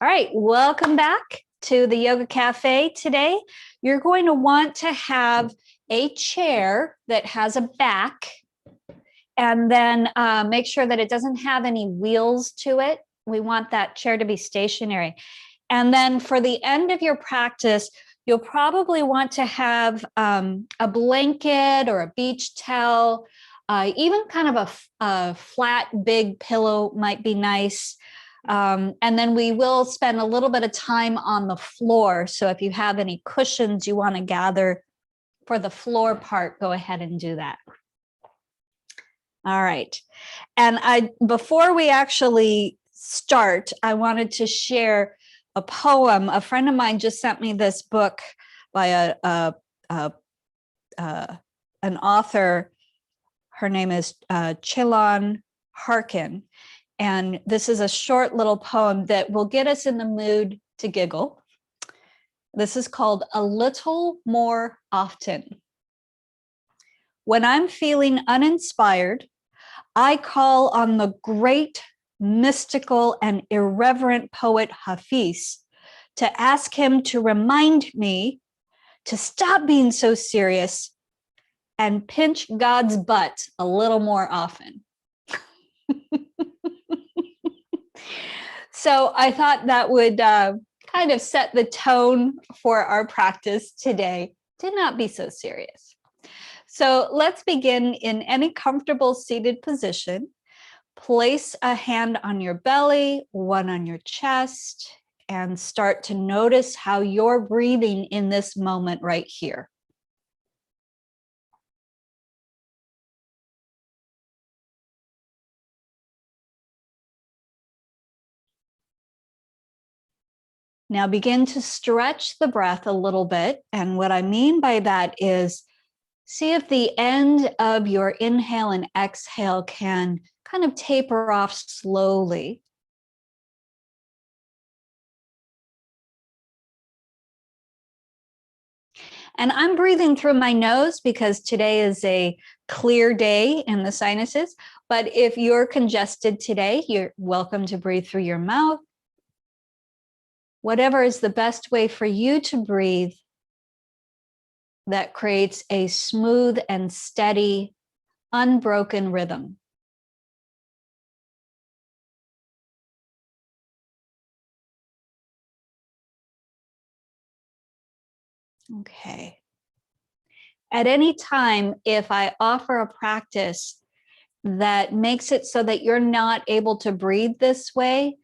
All right, welcome back to the Yoga Cafe. Today, you're going to want to have a chair that has a back, and then make sure that it doesn't have any wheels to it. We want that chair to be stationary. And then for the end of your practice, you'll probably want to have a blanket or a beach towel, even kind of a flat, big pillow might be nice. And then we will spend a little bit of time on the floor. So if you have any cushions you want to gather for the floor part, go ahead and do that. All right. And before we actually start, I wanted to share a poem. A friend of mine just sent me this book by an author. Her name is Chilon Harkin. And this is a short little poem that will get us in the mood to giggle. This is called A Little More Often. When I'm feeling uninspired, I call on the great, mystical, and irreverent poet Hafiz to ask him to remind me to stop being so serious and pinch God's butt a little more often. So I thought that would kind of set the tone for our practice today. To not be so serious. So let's begin in any comfortable seated position. Place a hand on your belly, one on your chest, and start to notice how you're breathing in this moment right here. Now begin to stretch the breath a little bit. And what I mean by that is see if the end of your inhale and exhale can kind of taper off slowly. And I'm breathing through my nose because today is a clear day in the sinuses. But if you're congested today, you're welcome to breathe through your mouth. Whatever is the best way for you to breathe that creates a smooth and steady, unbroken rhythm. Okay. At any time, if I offer a practice that makes it so that you're not able to breathe this way,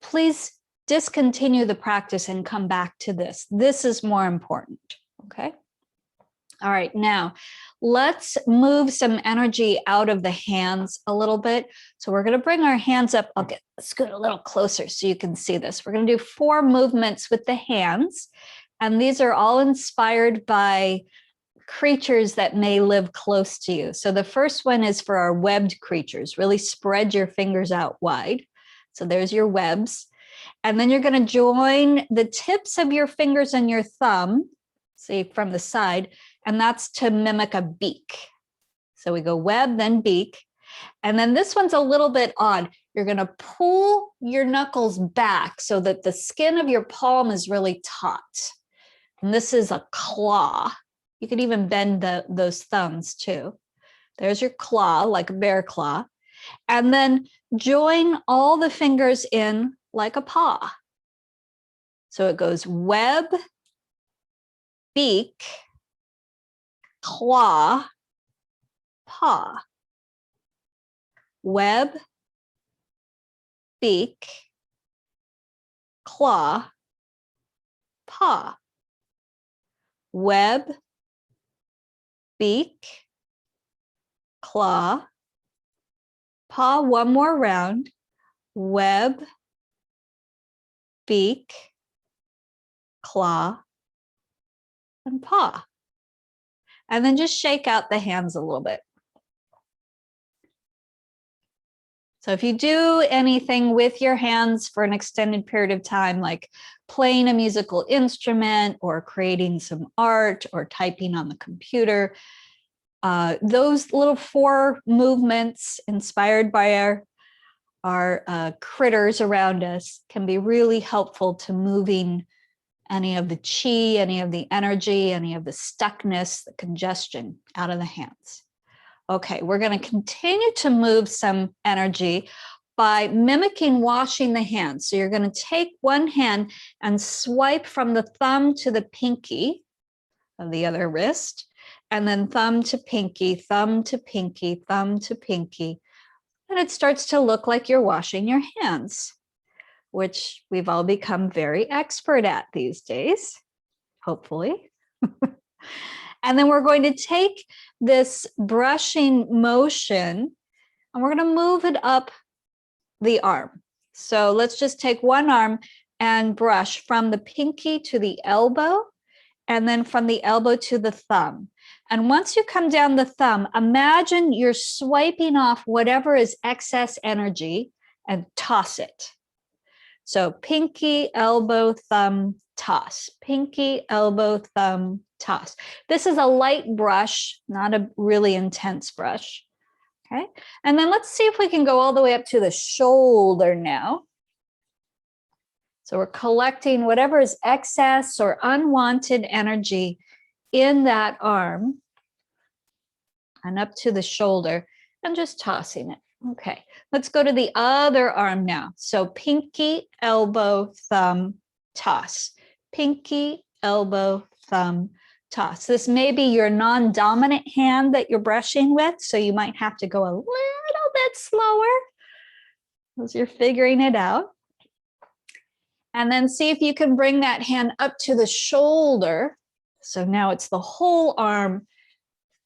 please discontinue the practice and come back to this. This is more important, okay? All right, now let's move some energy out of the hands a little bit. So we're gonna bring our hands up. I'll scoot a little closer so you can see this. We're gonna do 4 movements with the hands, and these are all inspired by creatures that may live close to you. So the first one is for our webbed creatures. Really spread your fingers out wide. So there's your webs. And then you're going to join the tips of your fingers and your thumb, see from the side, and that's to mimic a beak. So we go web, then beak. And then this one's a little bit odd. You're going to pull your knuckles back so that the skin of your palm is really taut. And this is a claw. You could even bend those thumbs too. There's your claw, like a bear claw. And then join all the fingers in like a paw. So it goes web, beak, claw, paw. Web, beak, claw, paw. Web, beak, claw, paw. One more round. Web, beak, claw, and paw. And then just shake out the hands a little bit. So if you do anything with your hands for an extended period of time, like playing a musical instrument or creating some art or typing on the computer, those little 4 movements inspired by our critters around us can be really helpful to moving any of the chi, any of the energy, any of the stuckness, the congestion out of the hands. Okay, we're going to continue to move some energy by mimicking washing the hands. So you're going to take one hand and swipe from the thumb to the pinky of the other wrist, and then thumb to pinky, thumb to pinky, thumb to pinky. And it starts to look like you're washing your hands, which we've all become very expert at these days, hopefully. And then we're going to take this brushing motion and we're going to move it up the arm. So let's just take one arm and brush from the pinky to the elbow, and then from the elbow to the thumb. And once you come down the thumb, imagine you're swiping off whatever is excess energy and toss it. So pinky, elbow, thumb, toss. Pinky, elbow, thumb, toss. This is a light brush, not a really intense brush. Okay, and then let's see if we can go all the way up to the shoulder now. So we're collecting whatever is excess or unwanted energy in that arm and up to the shoulder and just tossing it. Okay, let's go to the other arm now. So pinky, elbow, thumb, toss. Pinky, elbow, thumb, toss. This may be your non-dominant hand that you're brushing with, so you might have to go a little bit slower as you're figuring it out. And then see if you can bring that hand up to the shoulder. So now it's the whole arm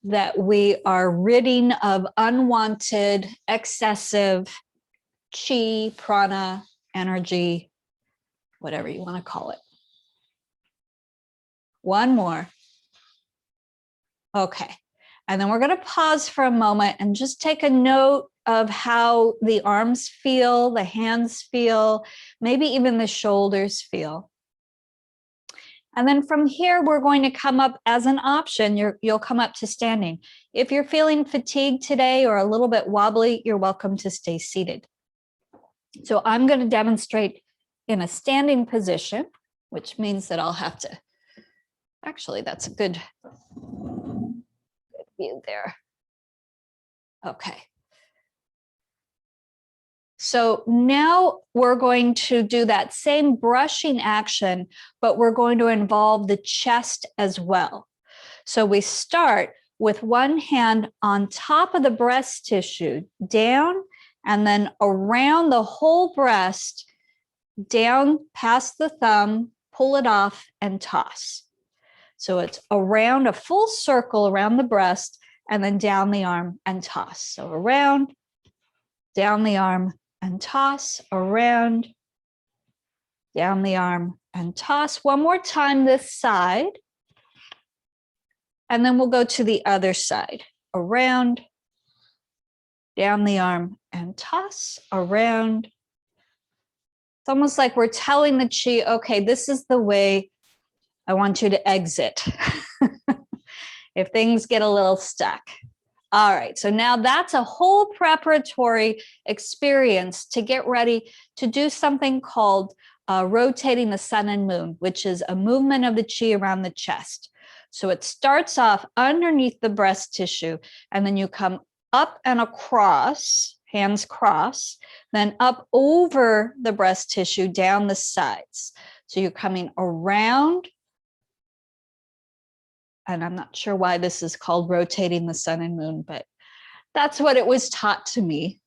that we are ridding of unwanted, excessive chi, prana, energy, whatever you want to call it. One more. Okay, and then we're going to pause for a moment and just take a note of how the arms feel, the hands feel, maybe even the shoulders feel. And then from here, we're going to come up as an option. You'll come up to standing. If you're feeling fatigued today or a little bit wobbly, you're welcome to stay seated. So I'm going to demonstrate in a standing position, which means that I'll have to, actually, that's a good view there. Okay. So now we're going to do that same brushing action, but we're going to involve the chest as well. So we start with one hand on top of the breast tissue, down, and then around the whole breast, down past the thumb, pull it off and toss. So it's around a full circle around the breast and then down the arm and toss. So around, down the arm and toss, around, down the arm and toss. One more time this side. And then we'll go to the other side. Around, down the arm and toss, around. It's almost like we're telling the chi, okay, this is the way I want you to exit if things get a little stuck. All right, so now that's a whole preparatory experience to get ready to do something called rotating the sun and moon, which is a movement of the chi around the chest. So it starts off underneath the breast tissue, and then you come up and across, hands cross, then up over the breast tissue, down the sides. So you're coming around, and I'm not sure why this is called rotating the sun and moon, but that's what it was taught to me.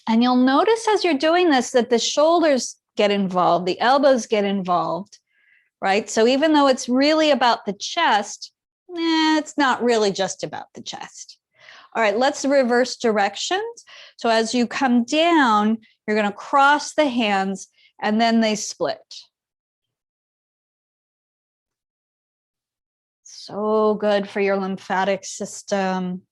And you'll notice as you're doing this that the shoulders get involved, the elbows get involved, right? So even though it's really about the chest, it's not really just about the chest. All right, let's reverse directions. So as you come down, you're going to cross the hands and then they split. So good for your lymphatic system.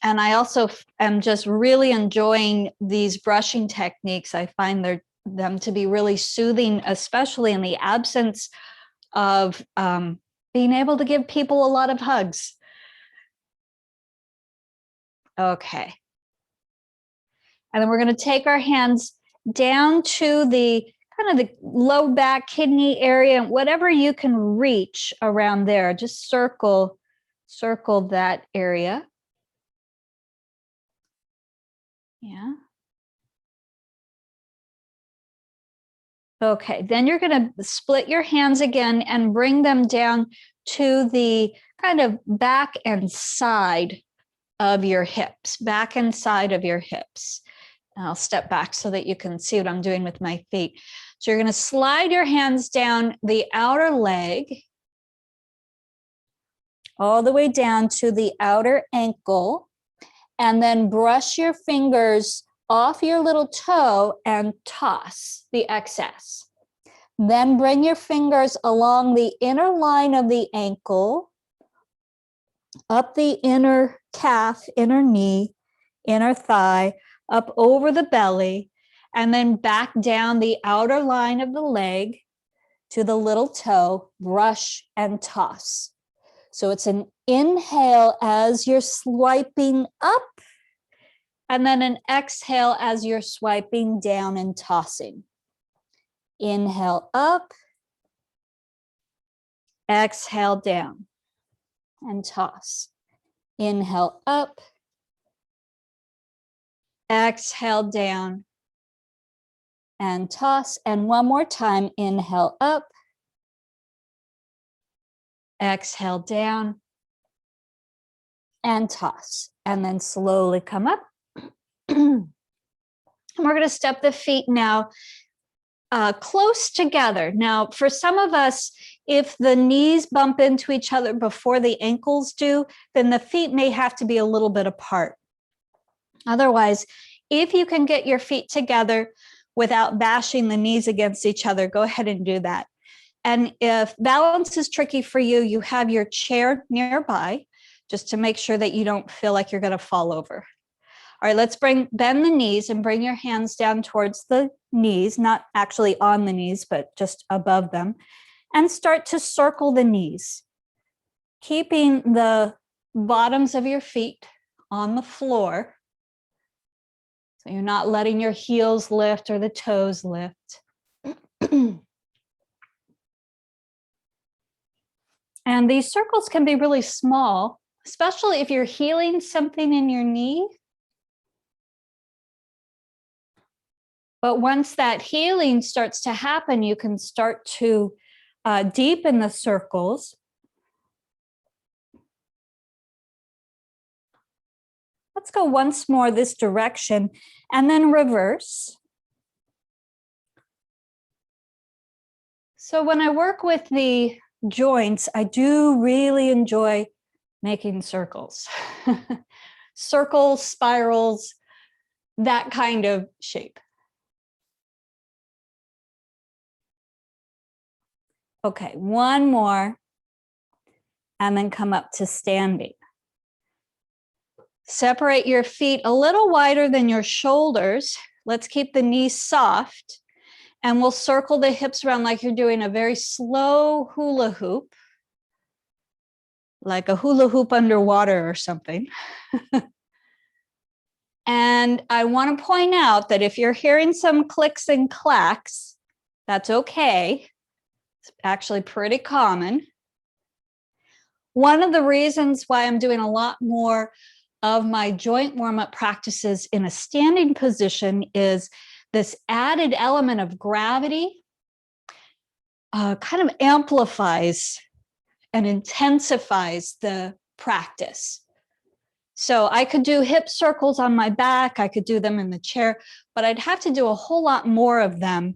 And I also am just really enjoying these brushing techniques. I find them to be really soothing, especially in the absence of being able to give people a lot of hugs. Okay. And then we're going to take our hands down to the kind of the low back kidney area, whatever you can reach around there. Just circle that area. Yeah. Okay, then you're going to split your hands again and bring them down to the kind of back and side of your hips, back and side of your hips. And I'll step back so that you can see what I'm doing with my feet. So you're going to slide your hands down the outer leg, all the way down to the outer ankle, and then brush your fingers off your little toe and toss the excess. Then bring your fingers along the inner line of the ankle, up the inner calf, inner knee, inner thigh, up over the belly, and then back down the outer line of the leg to the little toe, brush and toss. So it's an inhale as you're swiping up, and then an exhale as you're swiping down and tossing. Inhale up, exhale down, and toss. Inhale up, exhale down, and toss. And one more time, inhale up, exhale down, and toss. And then slowly come up. And we're going to step the feet now close together. Now, for some of us, if the knees bump into each other before the ankles do, then the feet may have to be a little bit apart. Otherwise, if you can get your feet together without bashing the knees against each other, go ahead and do that. And if balance is tricky for you, you have your chair nearby, just to make sure that you don't feel like you're going to fall over. All right, let's bend the knees and bring your hands down towards the knees, not actually on the knees, but just above them, and start to circle the knees, keeping the bottoms of your feet on the floor. So you're not letting your heels lift or the toes lift. And these circles can be really small, especially if you're healing something in your knee. But once that healing starts to happen, you can start to deepen the circles. Let's go once more this direction and then reverse. So when I work with the joints, I do really enjoy making circles. Circles, spirals, that kind of shape. Okay, one more, and then come up to standing. Separate your feet a little wider than your shoulders. Let's keep the knees soft, and we'll circle the hips around like you're doing a very slow hula hoop, like a hula hoop underwater or something. And I want to point out that if you're hearing some clicks and clacks, that's okay. It's actually pretty common. One of the reasons why I'm doing a lot more of my joint warm-up practices in a standing position is this added element of gravity kind of amplifies and intensifies the practice. So I could do hip circles on my back, I could do them in the chair, but I'd have to do a whole lot more of them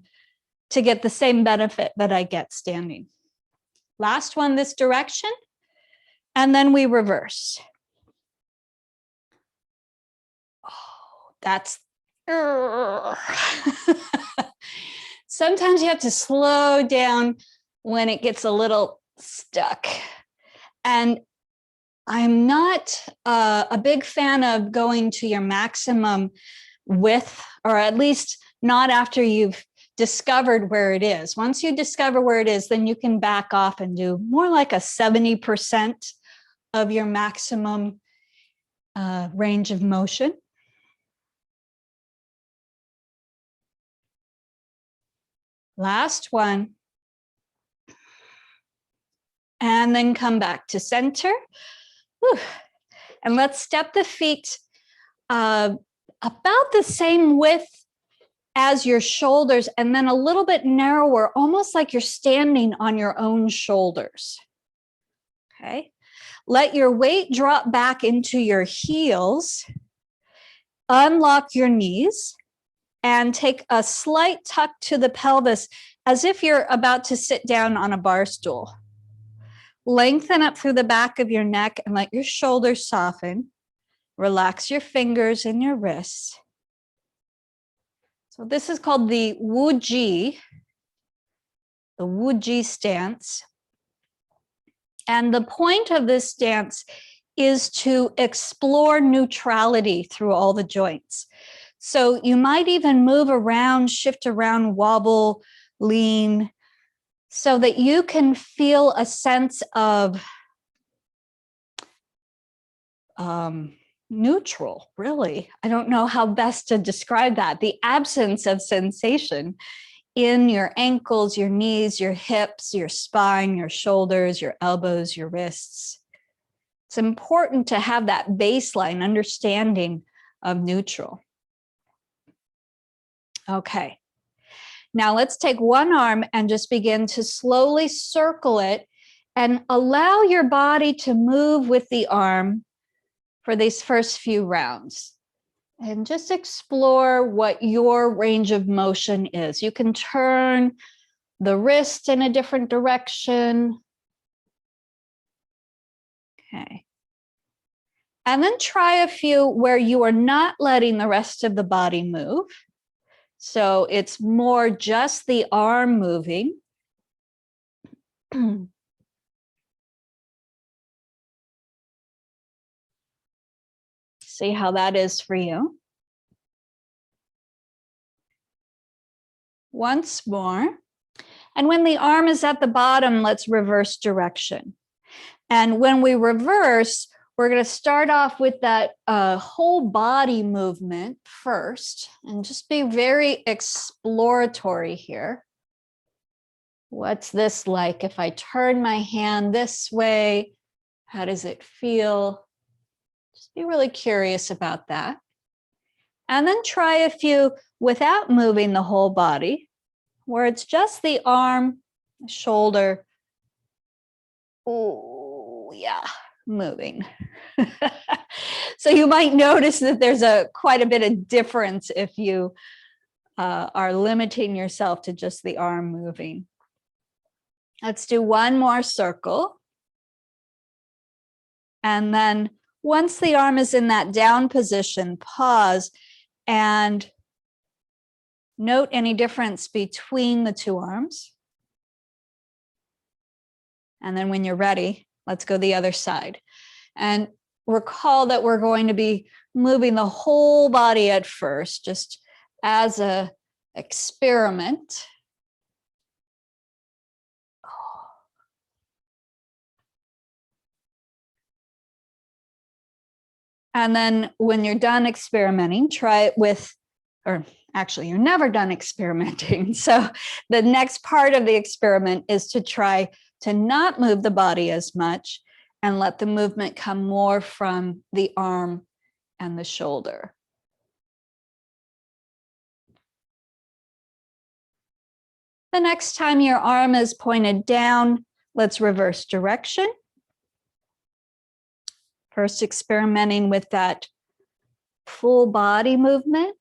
to get the same benefit that I get standing. Last one this direction, and then we reverse. Oh, that's... Sometimes you have to slow down when it gets a little stuck. And I'm not a big fan of going to your maximum width, or at least not after you've discovered where it is. Once you discover where it is, then you can back off and do more like a 70% of your maximum range of motion. Last one. And then come back to center. Whew. And let's step the feet about the same width as your shoulders, and then a little bit narrower, almost like you're standing on your own shoulders. Okay. Let your weight drop back into your heels. Unlock your knees and take a slight tuck to the pelvis as if you're about to sit down on a bar stool. Lengthen up through the back of your neck and let your shoulders soften. Relax your fingers and your wrists. So this is called the Wu-Ji stance. And the point of this stance is to explore neutrality through all the joints. So you might even move around, shift around, wobble, lean, so that you can feel a sense of neutral, really. I don't know how best to describe that. The absence of sensation in your ankles, your knees, your hips, your spine, your shoulders, your elbows, your wrists. It's important to have that baseline understanding of neutral. Okay. Now let's take one arm and just begin to slowly circle it and allow your body to move with the arm for these first few rounds. And just explore what your range of motion is. You can turn the wrist in a different direction. Okay. And then try a few where you are not letting the rest of the body move. So it's more just the arm moving. See how that is for you. Once more. And when the arm is at the bottom, let's reverse direction. And when we reverse, we're going to start off with that whole body movement first, and just be very exploratory here. What's this like? If I turn my hand this way, how does it feel? Just be really curious about that. And then try a few without moving the whole body, where it's just the arm, shoulder. Oh, yeah, moving. So you might notice that there's quite a bit of difference if you are limiting yourself to just the arm moving. Let's do one more circle. And then once the arm is in that down position, pause and note any difference between the two arms. And then when you're ready, let's go the other side. And recall that we're going to be moving the whole body at first, just as an experiment. And then when you're done experimenting, try it with, or actually you're never done experimenting. So the next part of the experiment is to try to not move the body as much and let the movement come more from the arm and the shoulder. The next time your arm is pointed down, let's reverse direction. First, experimenting with that full body movement.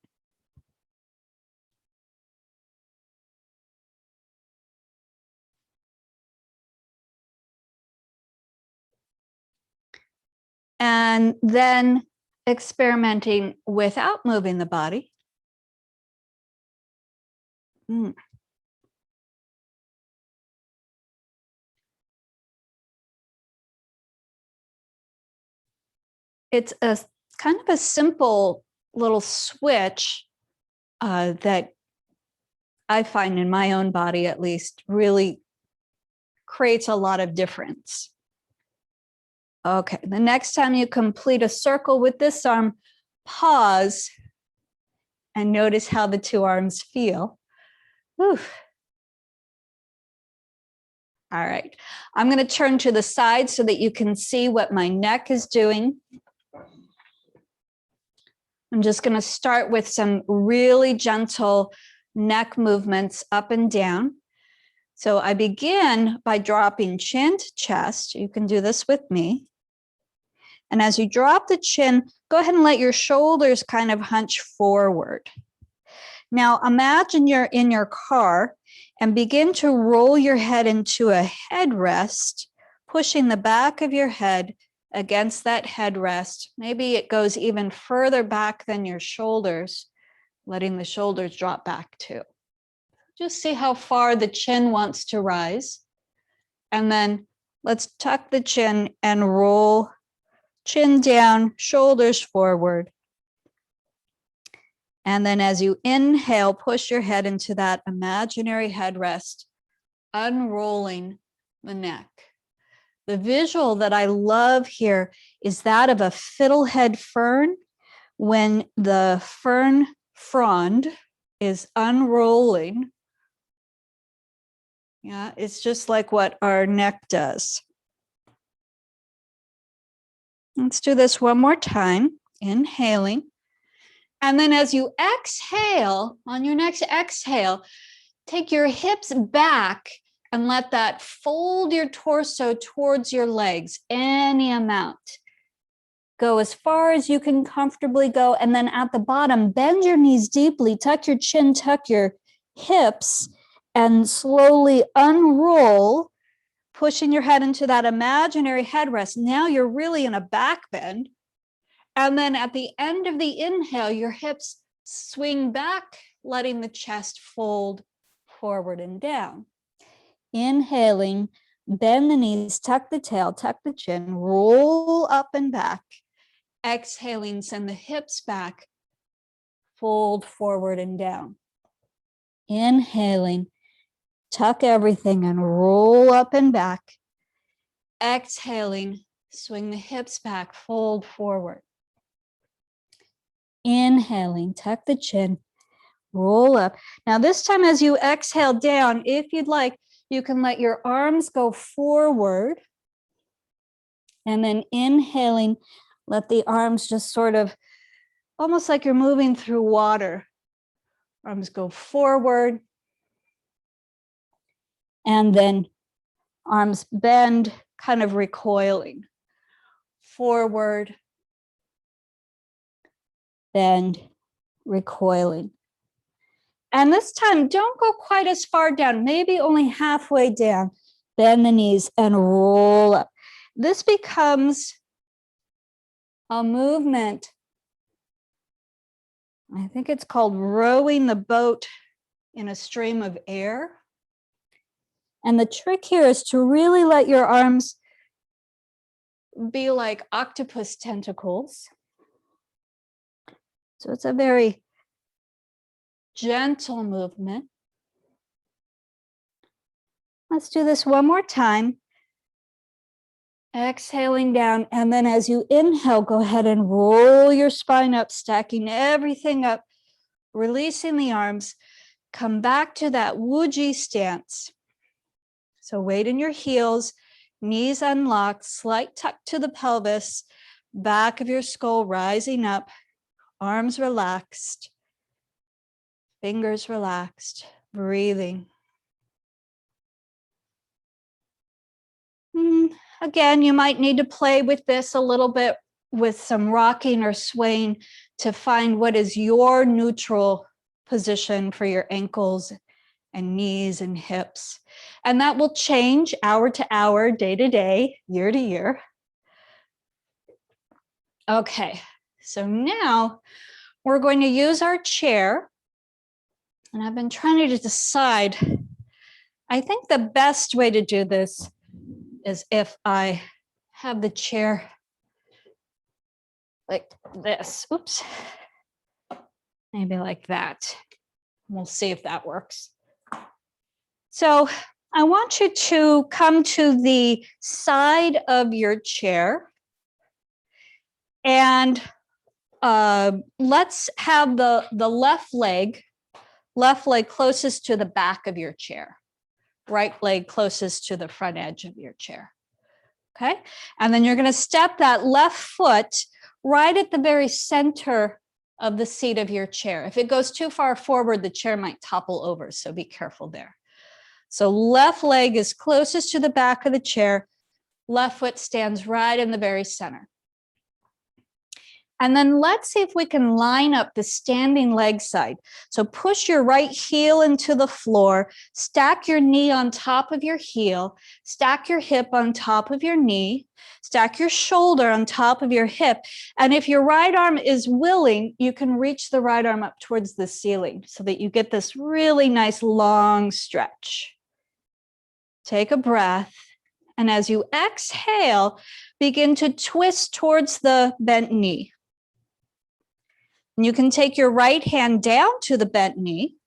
And then experimenting without moving the body. It's a kind of a simple little switch that I find in my own body at least, really creates a lot of difference. Okay, the next time you complete a circle with this arm, pause and notice how the two arms feel. Whew. All right, I'm going to turn to the side so that you can see what my neck is doing. I'm just going to start with some really gentle neck movements up and down. So I begin by dropping chin to chest. You can do this with me. And as you drop the chin, go ahead and let your shoulders kind of hunch forward. Now imagine you're in your car and begin to roll your head into a headrest, pushing the back of your head against that headrest. Maybe it goes even further back than your shoulders, letting the shoulders drop back too. Just see how far the chin wants to rise. And then let's tuck the chin and roll chin down, shoulders forward. And then as you inhale, push your head into that imaginary headrest, unrolling the neck. The visual that I love here is that of a fiddlehead fern when the fern frond is unrolling. Yeah, it's just like what our neck does. Let's do this one more time, inhaling. And then as you exhale, on your next exhale, take your hips back and let that fold your torso towards your legs, any amount. Go as far as you can comfortably go. And then at the bottom, bend your knees deeply, tuck your chin, tuck your hips, and slowly unroll, pushing your head into that imaginary headrest. Now you're really in a back bend. And then at the end of the inhale, your hips swing back, letting the chest fold forward and down. Inhaling, bend the knees, tuck the tail, tuck the chin, roll up and back. Exhaling, send the hips back, fold forward and down. Inhaling, tuck everything and roll up and back. Exhaling, swing the hips back, fold forward. Inhaling, tuck the chin, roll up. Now this time as you exhale down, if you'd like, you can let your arms go forward. And then inhaling, let the arms just sort of, almost like you're moving through water. Arms go forward. And then arms bend, kind of recoiling. Forward, bend, recoiling. And this time, don't go quite as far down, maybe only halfway down. Bend the knees and roll up. This becomes a movement. I think it's called rowing the boat in a stream of air. And the trick here is to really let your arms be like octopus tentacles. So it's a very gentle movement. Let's do this one more time. Exhaling down, and then as you inhale, go ahead and roll your spine up, stacking everything up, releasing the arms. Come back to that Wuji stance. So weight in your heels, knees unlocked, slight tuck to the pelvis, back of your skull rising up, arms relaxed, fingers relaxed, breathing. Again, you might need to play with this a little bit with some rocking or swaying to find what is your neutral position for your ankles and knees and hips. And that will change hour to hour, day to day, year to year. Okay, so now we're going to use our chair. And I've been trying to decide, I think the best way to do this is if I have the chair like this. Oops. Maybe like that. We'll see if that works. So I want you to come to the side of your chair, and let's have the left leg closest to the back of your chair, right leg closest to the front edge of your chair. Okay, and then you're going to step that left foot right at the very center of the seat of your chair. If it goes too far forward, the chair might topple over, so be careful there. So left leg is closest to the back of the chair. Left foot stands right in the very center. And then let's see if we can line up the standing leg side. So push your right heel into the floor, stack your knee on top of your heel, stack your hip on top of your knee, stack your shoulder on top of your hip. And if your right arm is willing, you can reach the right arm up towards the ceiling so that you get this really nice long stretch. Take a breath. And as you exhale, begin to twist towards the bent knee. And you can take your right hand down to the bent knee.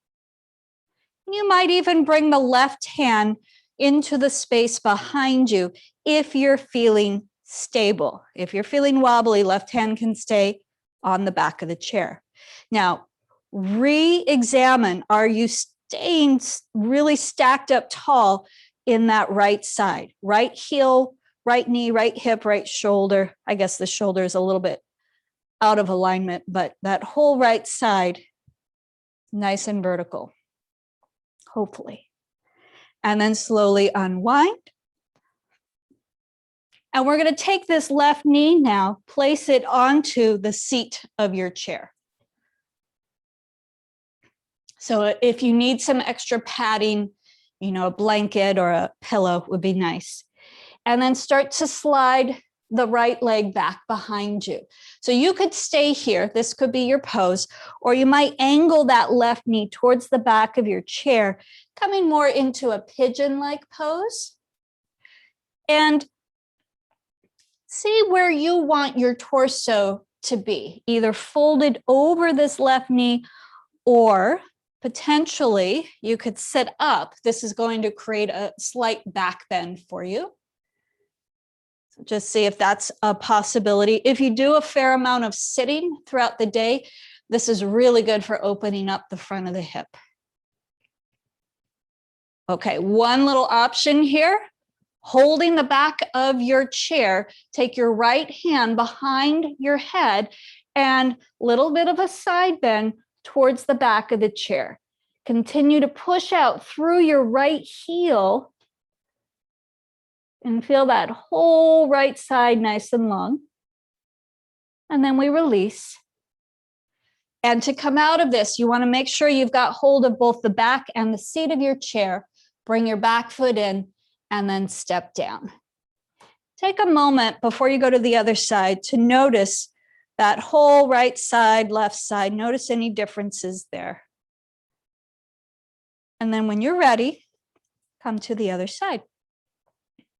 You might even bring the left hand into the space behind you if you're feeling stable. If you're feeling wobbly, left hand can stay on the back of the chair. Now, re-examine, are you staying really stacked up tall in that right side? Right heel, right knee, right hip, right shoulder. I guess the shoulder is a little bit out of alignment, but that whole right side, nice and vertical, hopefully. And then slowly unwind. And we're going to take this left knee now, place it onto the seat of your chair. So if you need some extra padding, you know, a blanket or a pillow would be nice. And then start to slide the right leg back behind you. So you could stay here. This could be your pose, or you might angle that left knee towards the back of your chair, coming more into a pigeon-like pose. And see where you want your torso to be, either folded over this left knee, or potentially you could sit up. This is going to create a slight back bend for you. Just see if that's a possibility. If you do a fair amount of sitting throughout the day, this is really good for opening up the front of the hip. Okay, one little option here, holding the back of your chair, take your right hand behind your head and little bit of a side bend towards the back of the chair. Continue to push out through your right heel and feel that whole right side nice and long. And then we release. And to come out of this, you want to make sure you've got hold of both the back and the seat of your chair. Bring your back foot in and then step down. Take a moment before you go to the other side to notice that whole right side, left side. Notice any differences there. And then when you're ready, come to the other side.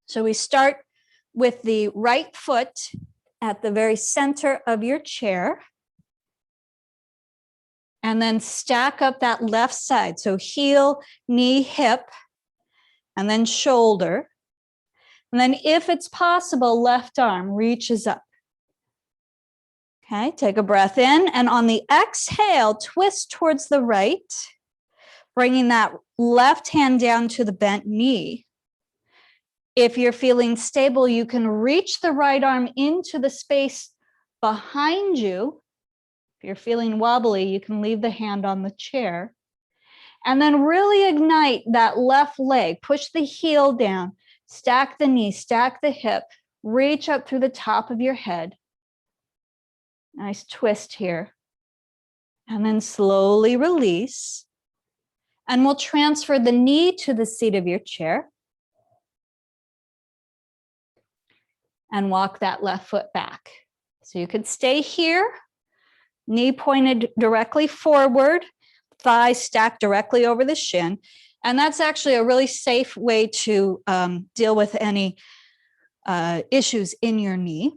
So we start with the right foot at the very center of your chair, and then stack up that left side. So heel, knee, hip, and then shoulder. And then if it's possible, left arm reaches up. Okay, take a breath in, and on the exhale, twist towards the right, bringing that left hand down to the bent knee. If you're feeling stable, you can reach the right arm into the space behind you. If you're feeling wobbly, you can leave the hand on the chair. And then really ignite that left leg. Push the heel down, stack the knee, stack the hip, reach up through the top of your head. Nice twist here. And then slowly release. And we'll transfer the knee to the seat of your chair. And walk that left foot back. So you could stay here, knee pointed directly forward, thigh stacked directly over the shin. And that's actually a really safe way to deal with any issues in your knee.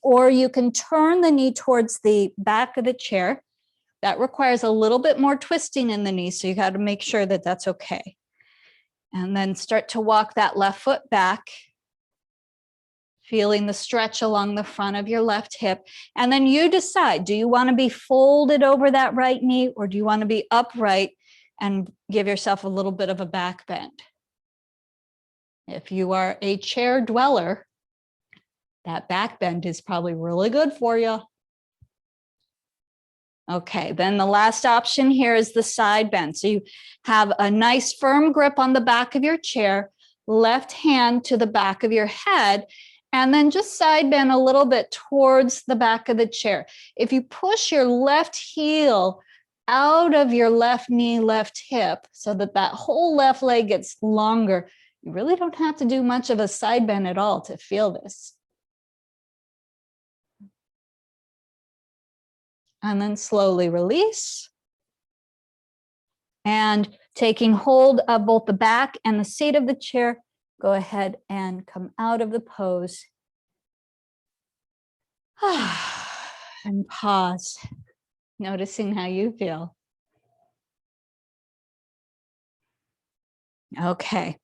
Or you can turn the knee towards the back of the chair. That requires a little bit more twisting in the knee, so you got to make sure that that's okay. And then start to walk that left foot back, feeling the stretch along the front of your left hip. And then you decide, do you want to be folded over that right knee, or do you want to be upright and give yourself a little bit of a back bend? If you are a chair dweller, that back bend is probably really good for you. Okay, then the last option here is the side bend. So you have a nice firm grip on the back of your chair, left hand to the back of your head, and then just side bend a little bit towards the back of the chair. If you push your left heel out of your left knee, left hip, so that that whole left leg gets longer, you really don't have to do much of a side bend at all to feel this. And then slowly release. And taking hold of both the back and the seat of the chair, go ahead and come out of the pose. And pause, noticing how you feel. Okay.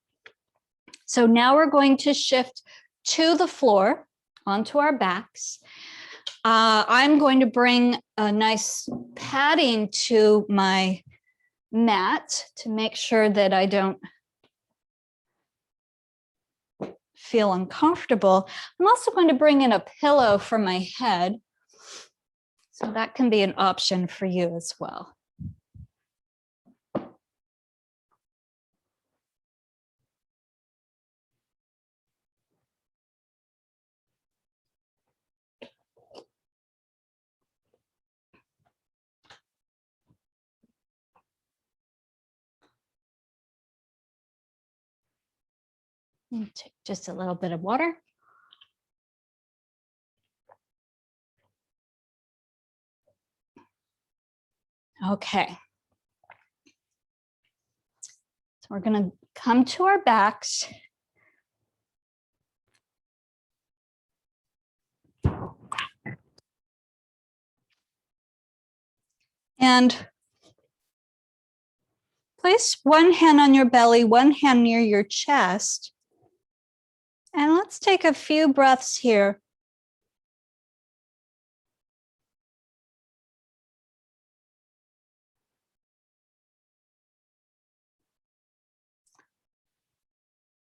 So now we're going to shift to the floor, onto our backs. I'm going to bring a nice padding to my mat to make sure that I don't feel uncomfortable. I'm also going to bring in a pillow for my head, so that can be an option for you as well. Take just a little bit of water. Okay. So we're going to come to our backs. And place one hand on your belly, one hand near your chest. And let's take a few breaths here.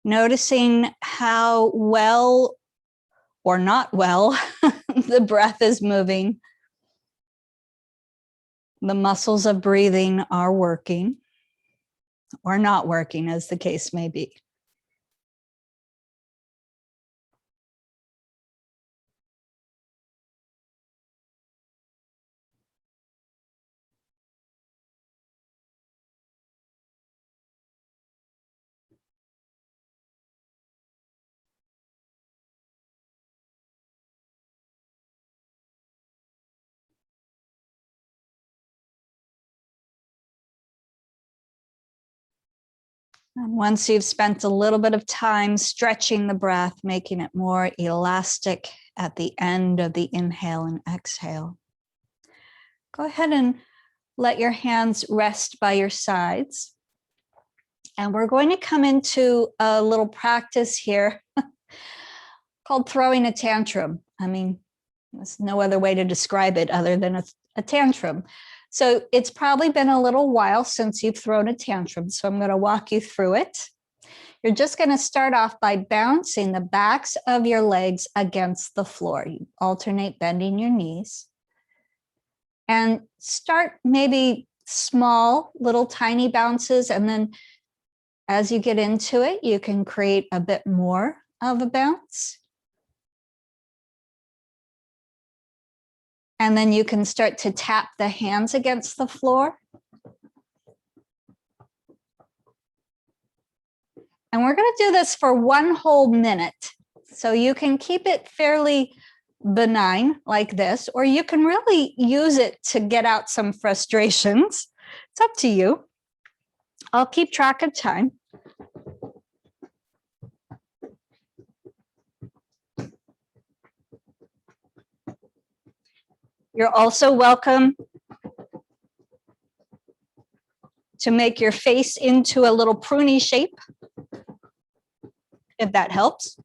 Noticing how well or not well the breath is moving. The muscles of breathing are working or not working, as the case may be. And once you've spent a little bit of time stretching the breath, making it more elastic at the end of the inhale and exhale, go ahead and let your hands rest by your sides. And we're going to come into a little practice here called throwing a tantrum. I mean, there's no other way to describe it other than a tantrum. So it's probably been a little while since you've thrown a tantrum, so I'm going to walk you through it. You're just going to start off by bouncing the backs of your legs against the floor. You alternate bending your knees. And start maybe small, little tiny bounces, and then as you get into it, you can create a bit more of a bounce. And then you can start to tap the hands against the floor. And we're going to do this for 1 whole minute. So you can keep it fairly benign like this, or you can really use it to get out some frustrations. It's up to you. I'll keep track of time. You're also welcome to make your face into a little pruny shape if that helps.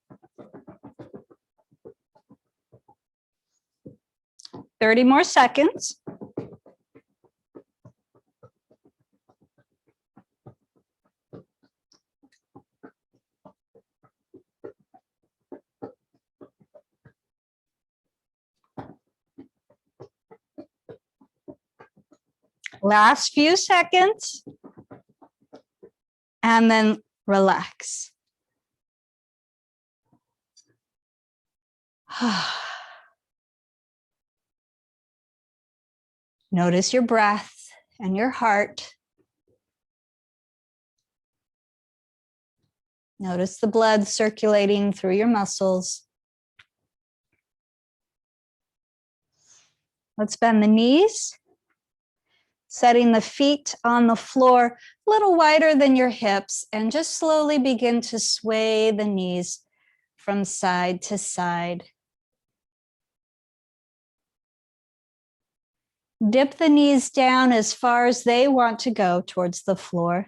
30 more seconds. Last few seconds. And then relax. Notice your breath and your heart. Notice the blood circulating through your muscles. Let's bend the knees, setting the feet on the floor a little wider than your hips, and just slowly begin to sway the knees from side to side. Dip the knees down as far as they want to go towards the floor.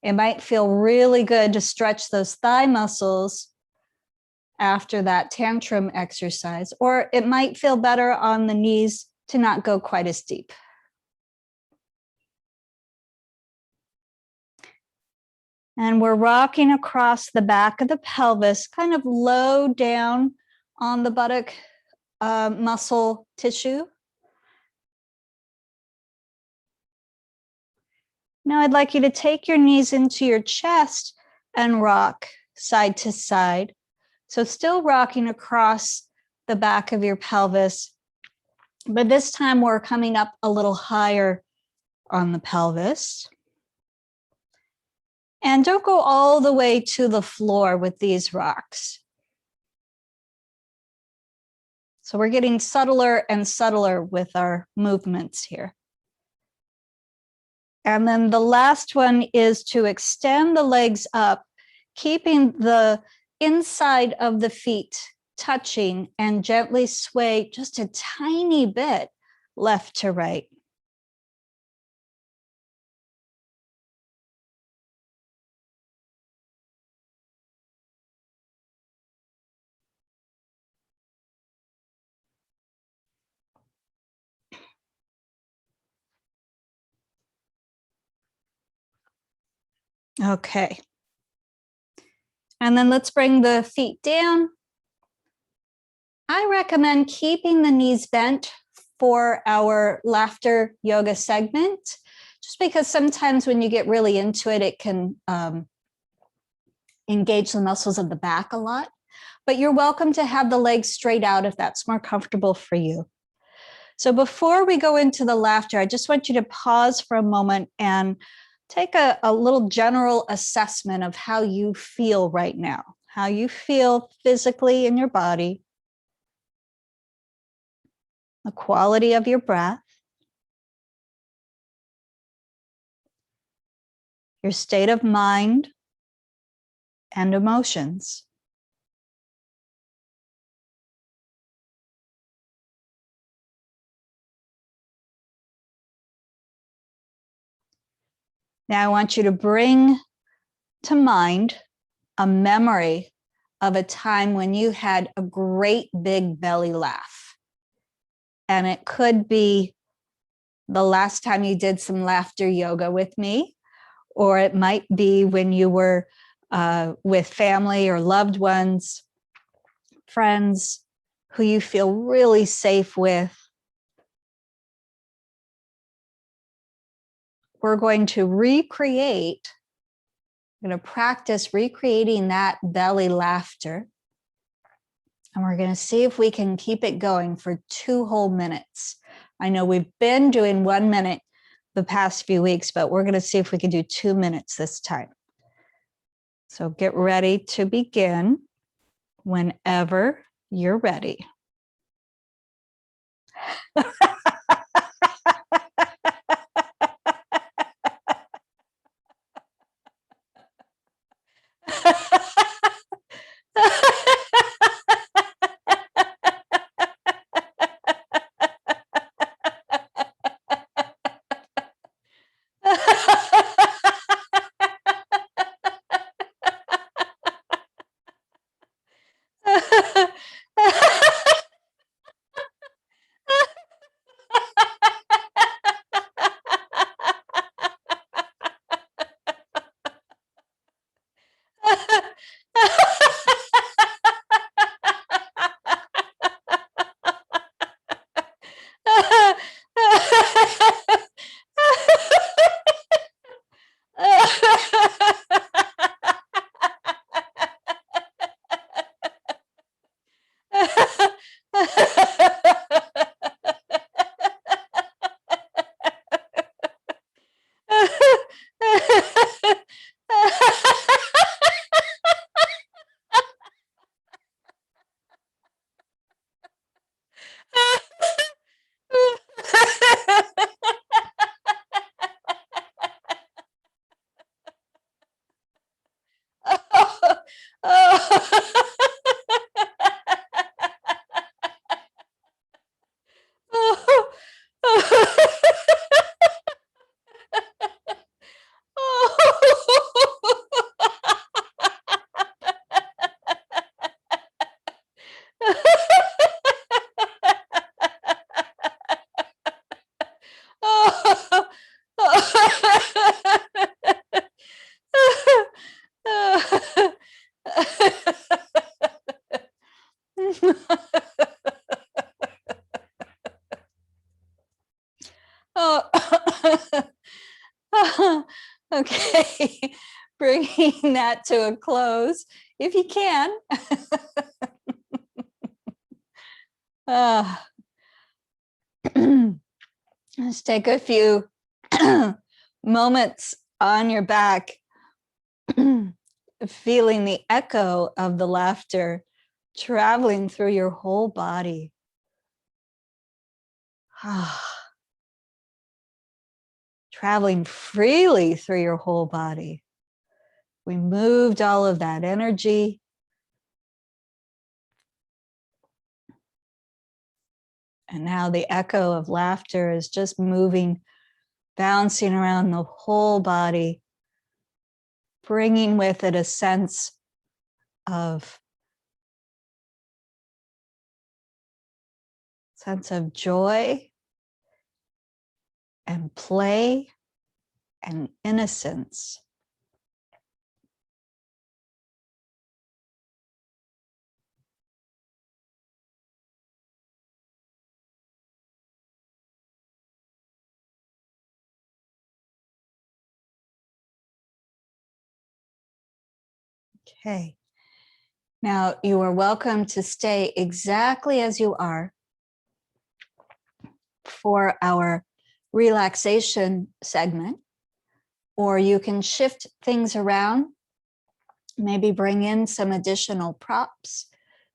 It might feel really good to stretch those thigh muscles after that tantrum exercise, or it might feel better on the knees to not go quite as deep. And we're rocking across the back of the pelvis, kind of low down on the buttock muscle tissue. Now I'd like you to take your knees into your chest and rock side to side. So still rocking across the back of your pelvis, but this time we're coming up a little higher on the pelvis. And don't go all the way to the floor with these rocks. So we're getting subtler and subtler with our movements here. And then the last one is to extend the legs up, keeping the inside of the feet touching, and gently sway just a tiny bit left to right. Okay. And then let's bring the feet down. I recommend keeping the knees bent for our laughter yoga segment, just because sometimes when you get really into it, it can engage the muscles of the back a lot. But you're welcome to have the legs straight out if that's more comfortable for you. So before we go into the laughter, I just want you to pause for a moment and take a little general assessment of how you feel right now, how you feel physically in your body, the quality of your breath, your state of mind and emotions. Now I want you to bring to mind a memory of a time when you had a great big belly laugh. And it could be the last time you did some laughter yoga with me, or it might be when you were with family or loved ones, friends who you feel really safe with. We're going to practice recreating that belly laughter. And we're going to see if we can keep it going for 2 whole minutes. I know we've been doing 1 minute the past few weeks, but we're going to see if we can do 2 minutes this time. So get ready to begin whenever you're ready. bringing that to a close if you can. Let's take a few moments on your back, feeling the echo of the laughter traveling through your whole body. Traveling freely through your whole body. We moved all of that energy. And now the echo of laughter is just moving, bouncing around the whole body, bringing with it a sense of joy and play and innocence. Okay. Now you are welcome to stay exactly as you are for our relaxation segment, or you can shift things around, maybe bring in some additional props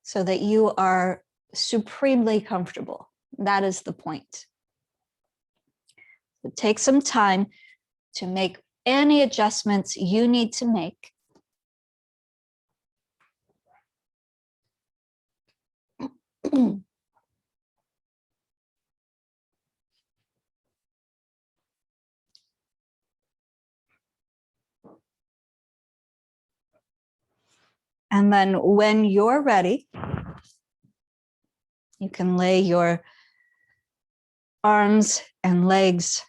so that you are supremely comfortable. That is the point. So take some time to make any adjustments you need to make. And then when you're ready, you can lay your arms and legs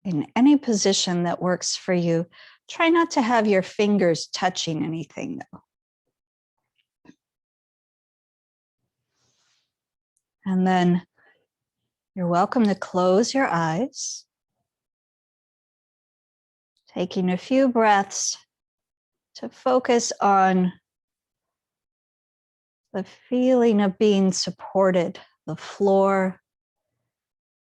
in any position that works for you. Try not to have your fingers touching anything, though. And then you're welcome to close your eyes, taking a few breaths to focus on the feeling of being supported, the floor,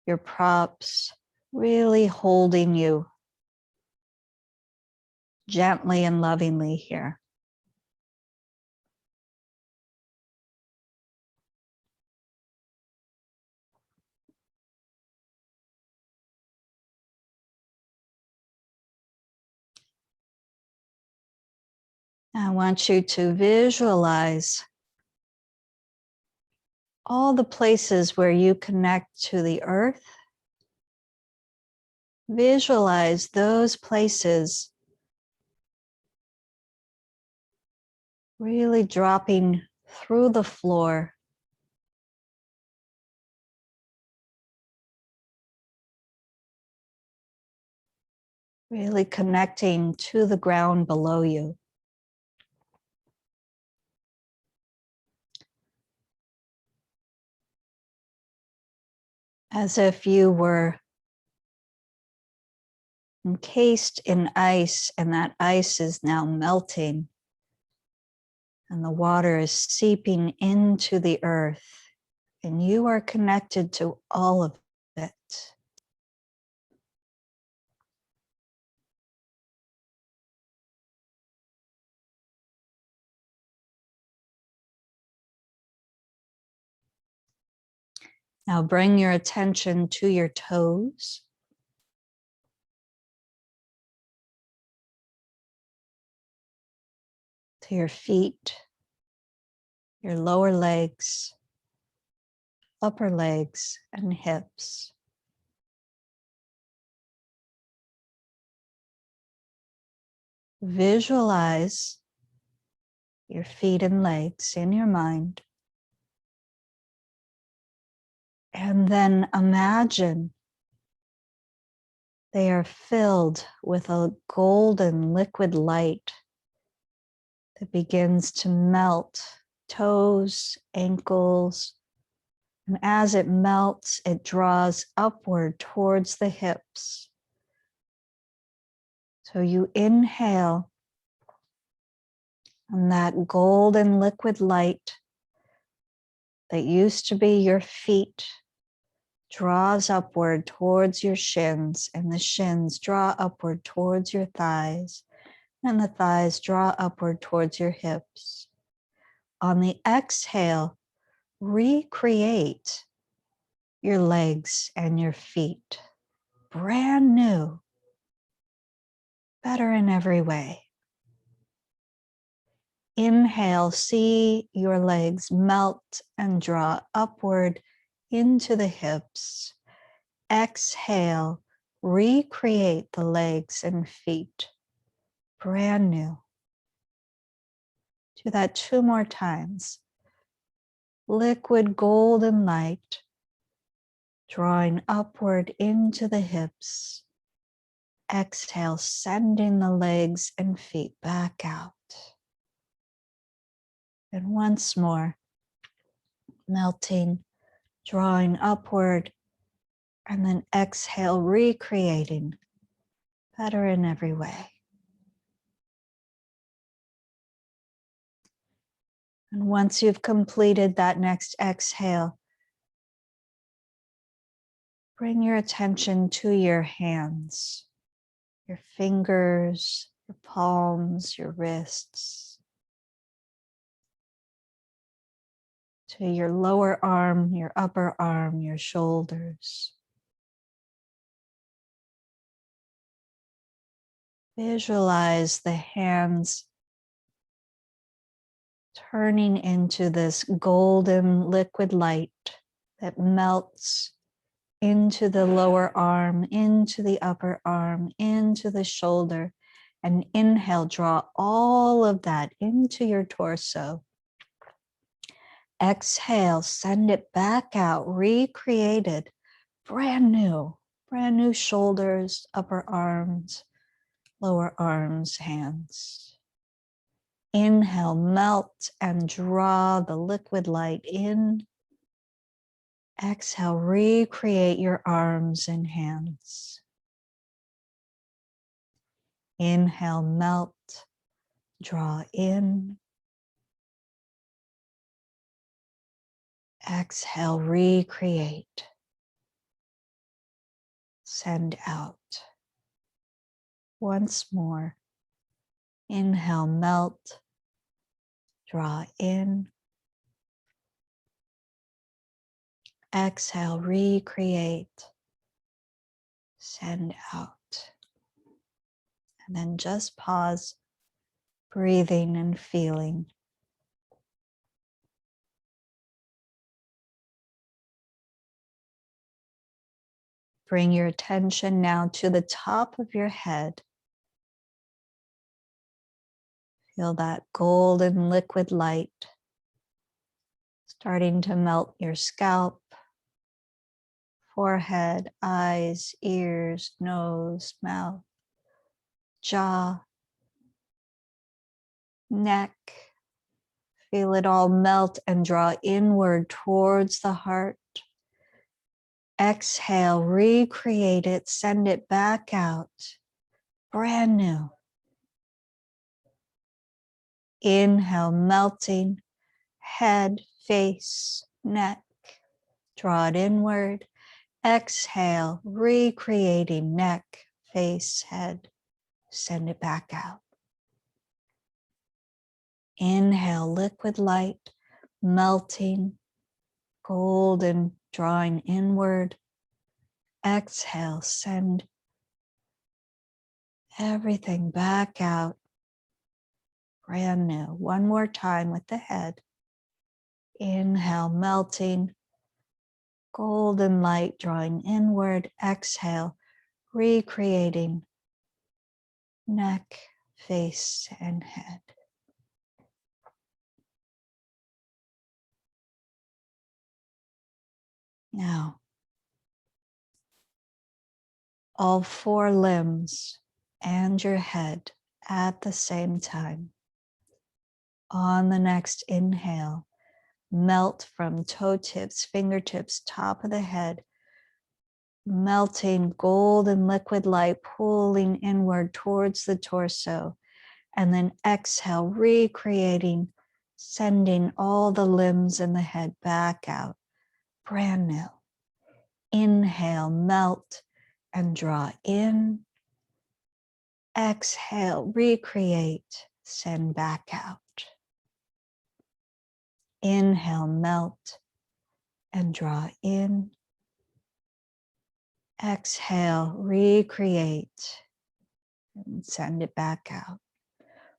your props, really holding you gently and lovingly here. I want you to visualize all the places where you connect to the earth. Visualize those places really dropping through the floor. Really connecting to the ground below you. As if you were encased in ice, and that ice is now melting, and the water is seeping into the earth, and you are connected to all of it. Now bring your attention to your toes. To your feet, your lower legs, upper legs, and hips. Visualize your feet and legs in your mind. And then imagine they are filled with a golden liquid light that begins to melt toes, ankles, and as it melts, it draws upward towards the hips, So you inhale, and that golden liquid light that used to be your feet draws upward towards your shins, and the shins draw upward towards your thighs, and the thighs draw upward towards your hips. On the exhale, recreate your legs and your feet, brand new, better in every way. Inhale, see your legs melt and draw upward into the hips. Exhale, recreate the legs and feet, brand new. Do that 2 more times. Liquid golden light drawing upward into the hips. Exhale, sending the legs and feet back out. And once more, melting, drawing upward, and then exhale, recreating, better in every way. And once you've completed that next exhale, bring your attention to your hands, your fingers, your palms, your wrists, to your lower arm, your upper arm, your shoulders. Visualize the hands turning into this golden liquid light that melts into the lower arm, into the upper arm, into the shoulder, and inhale, draw all of that into your torso. Exhale, send it back out, recreated, brand new shoulders, upper arms, lower arms, hands. Inhale, melt and draw the liquid light in. Exhale, recreate your arms and hands. Inhale, melt, draw in. Exhale, recreate. Send out. Once more. Inhale, melt, draw in. Exhale, recreate. Send out. And then just pause, breathing and feeling. Bring your attention now to the top of your head. Feel that golden liquid light starting to melt your scalp, forehead, eyes, ears, nose, mouth, jaw, neck. Feel it all melt and draw inward towards the heart. Exhale, recreate it, send it back out, brand new. Inhale, melting, head, face, neck, draw it inward. Exhale, recreating neck, face, head, send it back out. Inhale, liquid light, melting, golden, drawing inward. Exhale, send everything back out, brand new. One more time with the head. Inhale, melting, golden light drawing inward. Exhale, recreating neck, face, and head. Now, all 4 limbs and your head at the same time. On the next inhale, melt from toe tips, fingertips, top of the head, melting golden liquid light pulling inward towards the torso. And then exhale, recreating, sending all the limbs and the head back out, brand new. Inhale, melt and draw in. Exhale, recreate, send back out. Inhale, melt and draw in. Exhale, recreate and send it back out.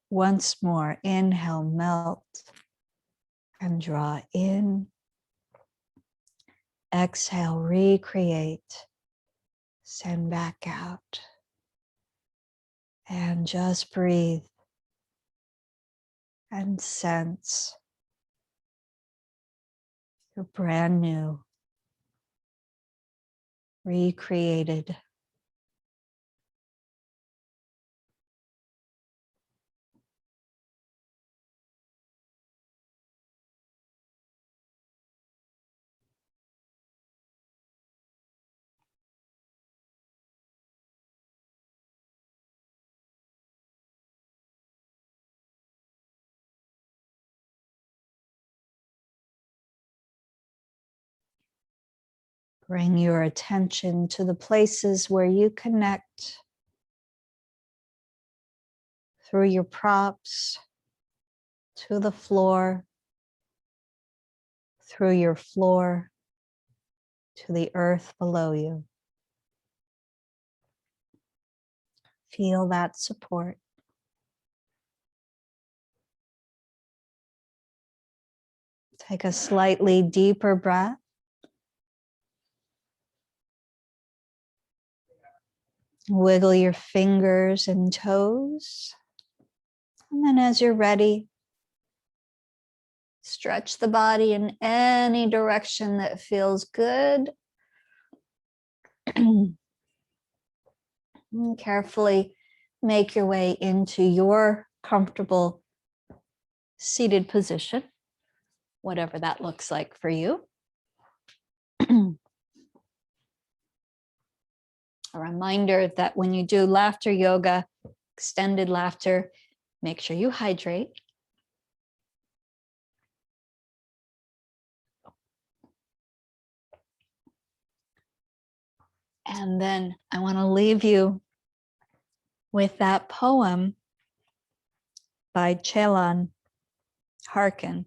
Once more, inhale, melt and draw in. Exhale, recreate, send back out. And just breathe and sense you're brand new, recreated. Bring your attention to the places where you connect through your props to the floor, through your floor to the earth below you. Feel that support. Take a slightly deeper breath. Wiggle your fingers and toes. And then as you're ready, stretch the body in any direction that feels good. And carefully make your way into your comfortable seated position, whatever that looks like for you. A reminder that when you do laughter yoga, extended laughter, make sure you hydrate. And then I want to leave you with that poem by Chelan Harkin.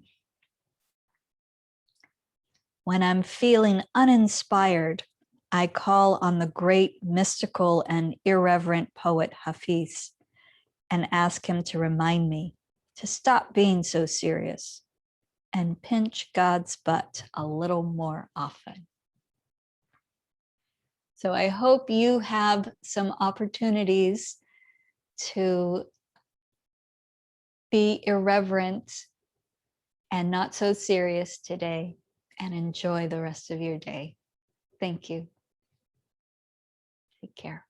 When I'm feeling uninspired, I call on the great mystical and irreverent poet Hafiz and ask him to remind me to stop being so serious and pinch God's butt a little more often. So I hope you have some opportunities to be irreverent and not so serious today, and enjoy the rest of your day. Thank you. Take care.